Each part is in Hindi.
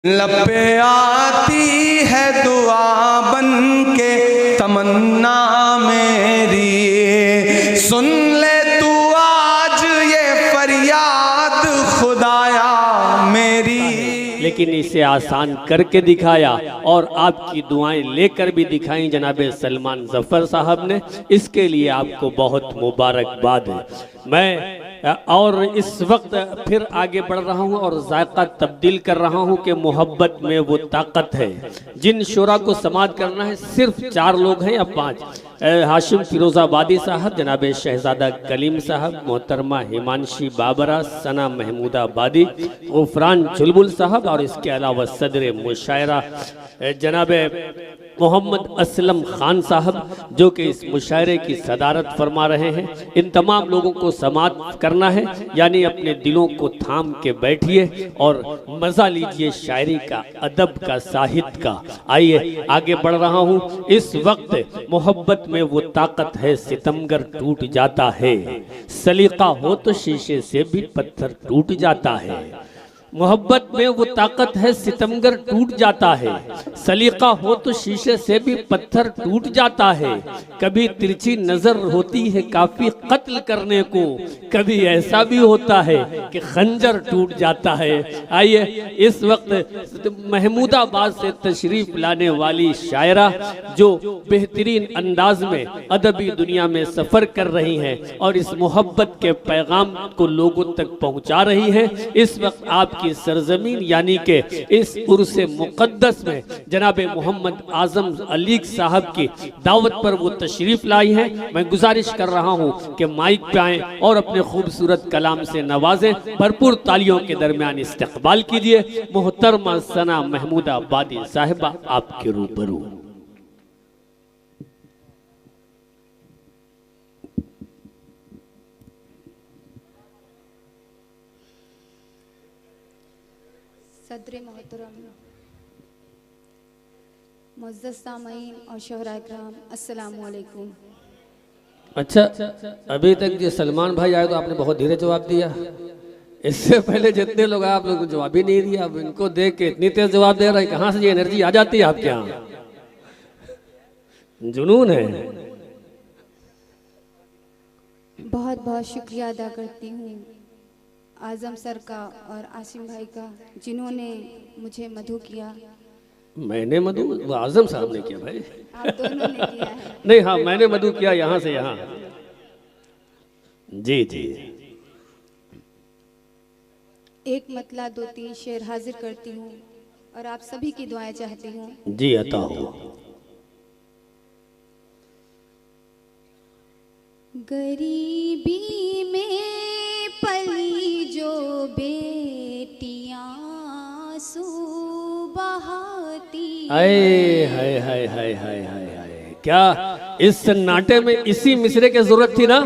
लब पे आती है दुआ बन के तमन्ना मेरी, सुन ले तू आज ये फरियाद खुदाया मेरी। लेकिन इसे आसान करके दिखाया और आपकी दुआएं लेकर भी दिखाई जनाबे सलमान जफर साहब ने। इसके लिए आपको बहुत मुबारकबाद है। मैं और इस वक्त फिर आगे बढ़ रहा हूं और जायका तब्दील कर रहा हूं कि मोहब्बत में वो ताकत है। जिन शुरा को समाअत करना है सिर्फ 4 लोग हैं या 5। हाशिम फिरोजाबादी साहब, जनाब शहजादा कलीम साहब, मोहतरमा हिमांशी बाबरा, सना महमूदाबादी, गुफरान चुलबुल साहब और इसके अलावा सदर मुशायरा जनाब मोहम्मद असलम खान साहब, जो कि इस मुशायरे की सदारत फरमा रहे हैं। इन तमाम लोगों को समाअत करना है, यानी अपने दिलों को थाम के बैठिए और मज़ा लीजिए शायरी का, अदब का, साहित्य का। आइए आगे बढ़ रहा हूँ। इस वक्त मोहब्बत में वो ताकत है, सितमगर टूट जाता है। सलीका हो तो शीशे से भी पत्थर टूट जाता है। मोहब्बत में वो ताकत है, सितमगर टूट जाता है। सलीका हो तो शीशे से भी पत्थर टूट जाता है। कभी तिरछी नजर होती है काफी कत्ल करने को, कभी ऐसा भी होता है कि खंजर टूट जाता है। आइए इस वक्त महमूदाबाद से तशरीफ लाने वाली शायरा, जो बेहतरीन अंदाज में अदबी दुनिया में सफर कर रही हैं और इस मोहब्बत के पैगाम को लोगों तक पहुंचा रही हैं, इस वक्त आपकी सरजमीन यानी कि इस उर्से मुकद्दस में जनाबे मोहम्मद आजम अली साहब की दावत पर वो तशरीफ लाई हैं। मैं गुजारिश कर रहा हूं कि माइक पे आएं और अपने खूबसूरत कलाम से नवाजें। भरपूर तालियों के दरमियान इस्तकबाल कीजिए मोहतरमा सना महमूदाबादी साहिबा आपके रूबरू। सदर मोहतरम, मुअज़्ज़ज़ सामईन और शोहरा इकराम, अस्सलामु अलैकुम। अच्छा, अभी तक जो सलमान भाई आए तो आपने बहुत धीरे जवाब दिया। इससे पहले जितने लोग आए आप लोगों को जवाब ही नहीं दिया। अब इनको देख के इतनी तेज जवाब दे रहा है, कहाँ से ये एनर्जी आ जाती है आपके यहाँ? जुनून है। बहुत बहुत शुक्रिया अदा करती हूँ आजम सर का और आसिम भाई का, जिन्होंने मुझे मधु किया। मैंने मधु? वो आजम साहब ने किया भाई। आप दोनों ने किया है। नहीं, हाँ मैंने मधु किया यहाँ से यहाँ। जी जी। एक मतला 2-3 शेर हाजिर करती हूँ और आप सभी की दुआएं चाहती हूँ। जी अता हो। गरीबी में पली जो बेटियां आंसू बहाती। हाय हाय हाय हाय हाय हाय हाय, क्या इस सन्नाटे में इसी मिसरे की जरूरत थी ना?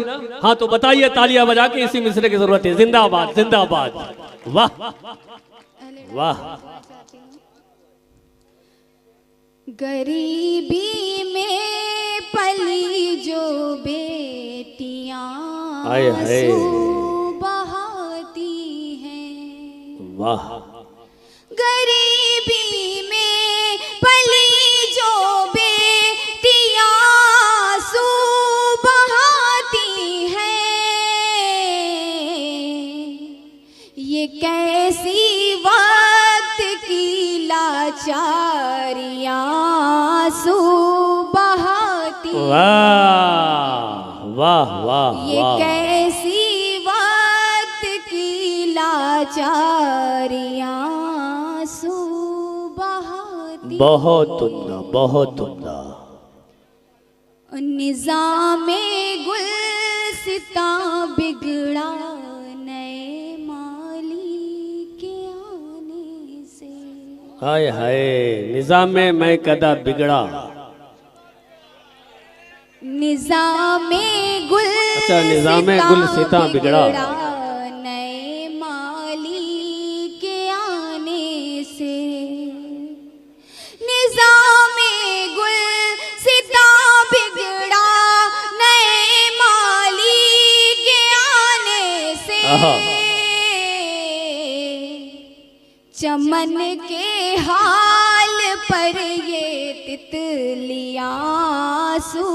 हाँ तो बताइए तालियां बजा के, इसी मिसरे की जरूरत है। जिंदाबाद जिंदाबाद, वाह वाह। गरीबी में पली जो बेटियां हाय हाय, आंसू बहाती हैं। वाह। गरीबी में पली जो बेटियां आंसू बहाती हैं, ये कैसी वक्त की लाचारियां आंसू बहाती। वाह वाह वाह, ये कैसी वक्त की लाचारियां आंसू बहाती। बहुत उम्दा, बहुत उम्दा। निज़ामे गुलसितां बिगड़ा नए माली के आने से। हाय हाय, निज़ामे मैं कदा बिगड़ा। निज़ामे गुल, अच्छा, निज़ामे गुलसितां बिगड़ा नए माली के आने से। निज़ामे गुलसितां बिगड़ा नए माली के आने से। चमन चमन के हाल पर ये तितलियां आंसू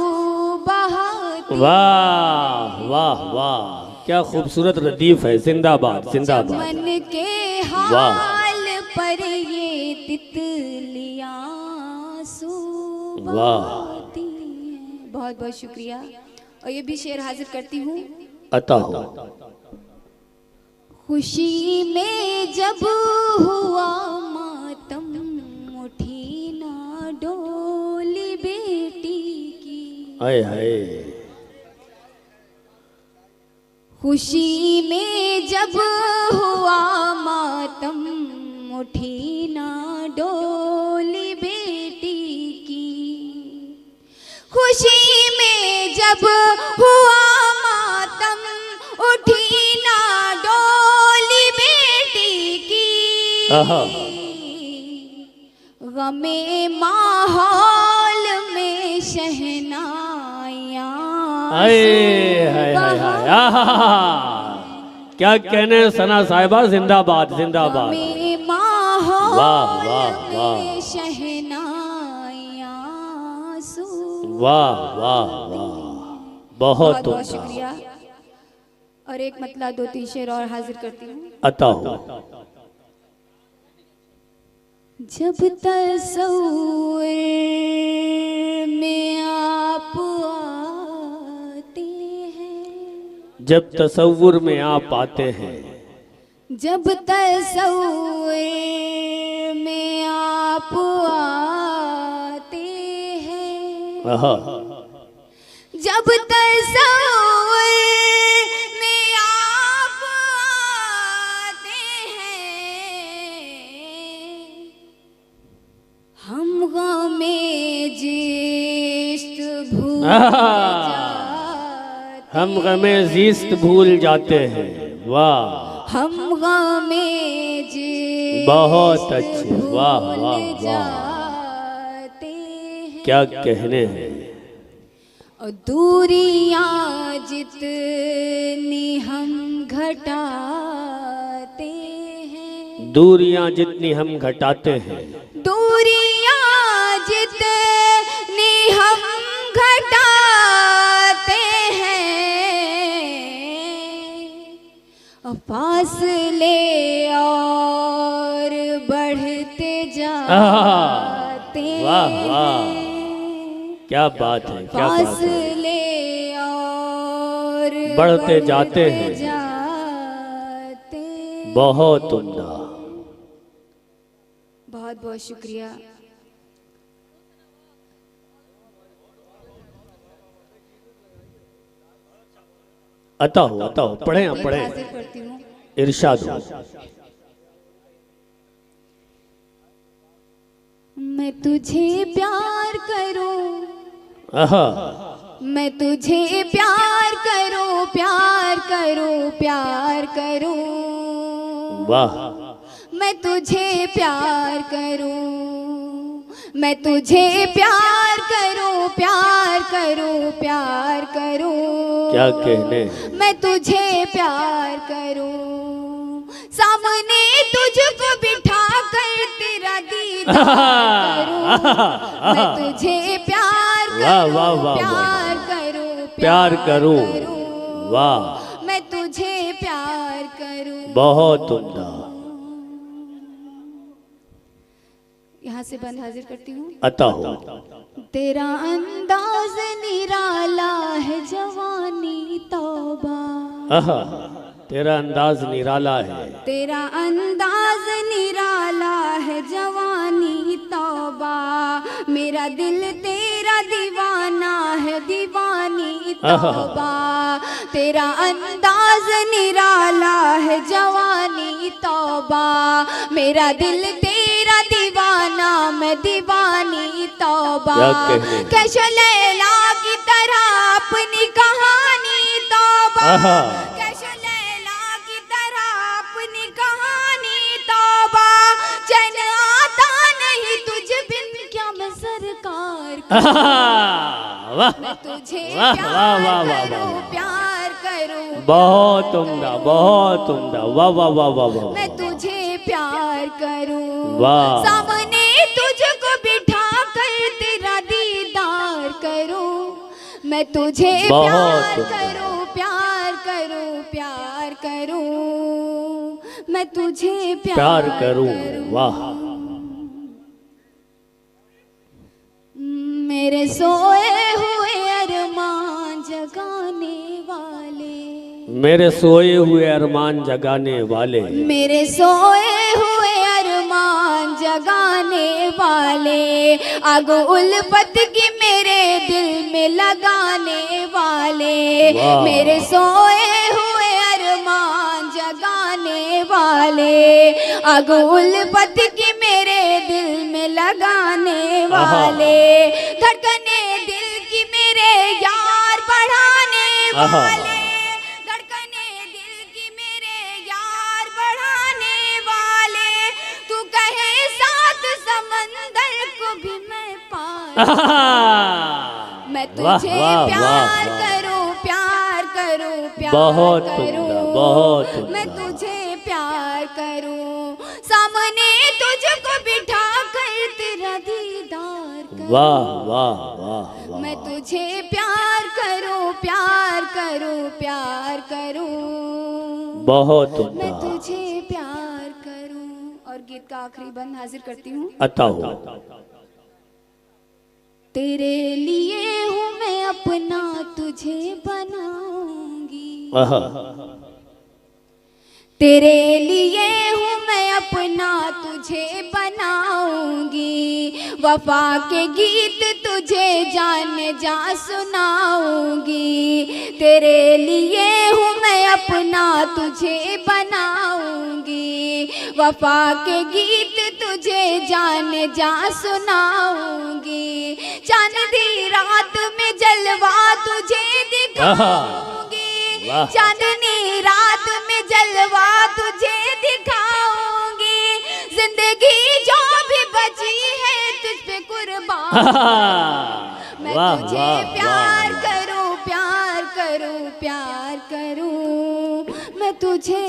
बहाती। वाह वाह वाह, क्या खूबसूरत रदीफ है। जिंदाबाद जिंदाबाद। चमन के हाल पर ये तितलियां आंसू बहाती हैं। बहुत बहुत शुक्रिया। और ये भी शेर हाजिर करती हूँ। अता हो। खुशी में जब हुआ मातम, उठी ना डोली बेटी की। हाय हाय। खुशी में जब हुआ मातम, उठी ना डोली बेटी की। खुशी में जब हुआ मातम, उठी ना डोली बेटी की। गमे माहौल में शहनाइयाँ क्या कहने सना साहिबा। जिंदाबाद जिंदाबाद। गमे माहौल वाह वाह वाह में शहनाइयाँ वाह वाह वाह। बहुत बहुत शुक्रिया। और एक मतला दो तीन शेर और हाजिर करती हूँ। अता हो। जब तस्वीर में आप आते हैं, जब तसव्वुर में आप आते हैं, जब तस्वीर में आप आते हैं, जब तस्वीर में आप आते हैं, हम गमे जिस्त भूल जाते। हम गमे ज़िस्त भूल जाते हैं। वाह। हम गमे जिस्त बहुत अच्छे। वाह वाह वाह। जाते हैं। क्या कहने हैं। और दूरियां जितनी हम घटाते हैं, दूरियां जितनी हम घटाते हैं, दूरियां जितनी हम घटाते हैं, और फासले और बढ़ते जाते हैं। वाह वाह, क्या बात है, क्या बात है। फासले और बढ़ते जाते हैं। जाते। बहुत उम्दा। बहुत बहुत शुक्रिया। अता हो पढ़े आप पढ़े। हाजिर करती हूँ। इरशाद हो। मैं तुझे प्यार करूं, आहा। मैं तुझे प्यार करूं, प्यार करूं, प्यार करूं। वाह। मैं तुझे प्यार करूं, मैं तुझे प्यार करूं, प्यार करूं, प्यार करूं। क्या कहने। मैं तुझे प्यार करूं, सामने तुझको बिठा कर तेरा दीदार करूं। मैं तुझे प्यार वाह, करूं, वाह, वाह, प्यार करूं, प्यार करूं। वाह। मैं तुझे प्यार करूं। बहुत उम्दा। यहाँ से बंद हाजिर करती हूँ। अता हो। तेरा अंदाज निराला है, जवानी तौबा। आहा। तेरा अंदाज निराला है, तेरा अंदाज निराला है, जवानी तौबा। मेरा दिल तेरा दीवाना है, दीवानी तौबा। तेरा अंदाज निराला है, जवानी तौबा। मेरा दिल तेरा दीवाना, मैं दीवानी तौबा। कैसे लैला की तरह अपनी कहानी तौबा। कैसे लैला की तरह अपनी कहानी तौबा। चैन आता नहीं तुझ बिन, क्या मैं सरकार वाह। मैं तुझे वाह, प्यार वाह, वाह, वाह, करूं, वाह। प्यार करूं। बहुत उम्दा, बहुत उम्दा। वाह वाह वाह वाह वाह। मैं तुझे प्यार करूं, वाह। सामने तुझको बिठा कर तेरा दीदार करूं, मैं तुझे बहुत प्यार सुंदर। करूं, प्यार करूं, प्यार करूं, मैं तुझे प्यार करूं। वाह। मेरे सोए हुए अरमान जगाने वाले, मेरे सोए हुए अरमान जगाने वाले, मेरे सोए हुए अरमान जगाने वाले, आग उल्फत की मेरे दिल में लगाने वाले, वाह। मेरे सोए हुए अरमान जगाने वाले, आग उल्फत की मेरे दिल में लगाने वाले, धड़कने दिल की मेरे यार बढ़ाने वाले, धड़कने दिल की मेरे यार बढ़ाने वाले, तू कहे साथ समंदर को भी मैं पार, मैं वाह, तुझे वाह, प्यार वाह। करूं, प्यार करूं, प्यार बहुत करूं, उम्दा, बहुत उम्दा। मैं तुझे प्यार करूं, सामने तुझको बिठा कर तेरा दीदार करूं, वाह वाह वाह वाह। मैं तुझे प्यार करूं, प्यार करूं, प्यार करूं, बहुत मैं उम्दा। तुझे प्यार करूं। और गीत का आखिरी बंद हाजिर करती हूँ। अता हो। तेरे लिए हूँ मैं अपना तुझे बनाऊंगी, आहा। तेरे लिए हूँ मैं अपना तुझे बनाऊंगी, वफा के गीत तुझे जान जा सुनाऊंगी, तेरे लिए हूँ मैं अपना तुझे बनाऊंगी, वफा के गीत तुझे जान जा सुनाऊंगी, चांदनी रात में जलवा तुझे दिखाऊंगी, वाह। चांदनी रात में जलवा तुझे दिखाऊंगी, जिंदगी जो भी बची है तुझ पे कुर्बान, मैं वाह तुझे वाह प्यार वाह। करूं, प्यार करूं, प्यार करूं, मैं तुझे